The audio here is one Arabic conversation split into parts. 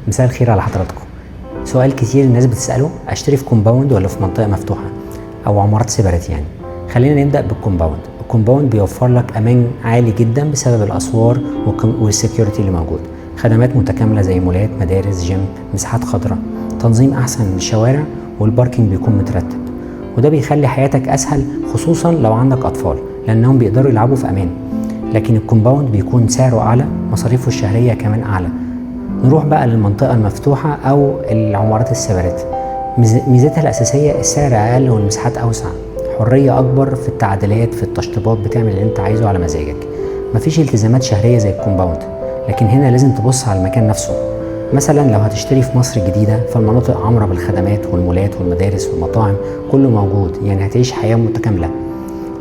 مساء الخير على حضراتكم. سؤال كتير الناس بتسأله، اشتري في كومباوند ولا في منطقة مفتوحة او عمارات سيبرات يعني. خلينا نبدأ بالكومباوند. الكومباوند بيوفر لك امان عالي جدا بسبب الاسوار والسكيورتي اللي موجود، خدمات متكاملة زي مولات، مدارس، جيم، مساحات خضراء، تنظيم احسن للشوارع، والباركينج بيكون مترتب، وده بيخلي حياتك اسهل خصوصا لو عندك اطفال لانهم بيقدروا يلعبوا في امان. لكن الكومباوند بيكون سعره اعلى، مصاريفه الشهرية كمان اعلى. نروح بقى للمنطقة المفتوحة أو العمارات السيبرات. ميزتها الأساسية السعر أقل والمساحات أوسع، حرية أكبر في التعديلات، في التشطيبات، بتعمل اللي أنت عايزه على مزاجك، مفيش التزامات شهرية زي الكومباوند. لكن هنا لازم تبص على المكان نفسه. مثلا لو هتشتري في مصر الجديدة فالمناطق عامرة بالخدمات والمولات والمدارس والمطاعم، كله موجود، يعني هتعيش حياة متكاملة.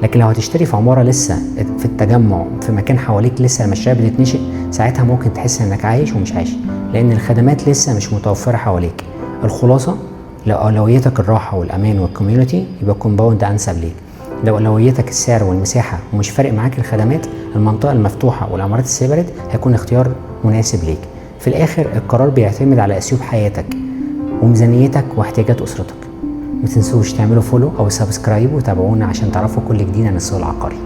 لكن لو هتشتري في عمارة لسه في التجمع، في مكان حواليك لسه المشاريع بتتنشئ، ساعتها ممكن تحس انك عايش ومش عايش، لان الخدمات لسه مش متوفرة حواليك. الخلاصة، لو اولويتك الراحة والامان والكوميونتي يبقى الكومباوند انسب ليك. لو اولويتك السعر والمساحة ومش فارق معاك الخدمات، المنطقة المفتوحة والعمارات السيبرت هيكون اختيار مناسب ليك. في الاخر القرار بيعتمد على اسلوب حياتك وميزانيتك واحتياجات اسرتك. ما تنسوش تعملوا فولو او سبسكرايب وتابعونا عشان تعرفوا كل جديد عن السوق العقاري.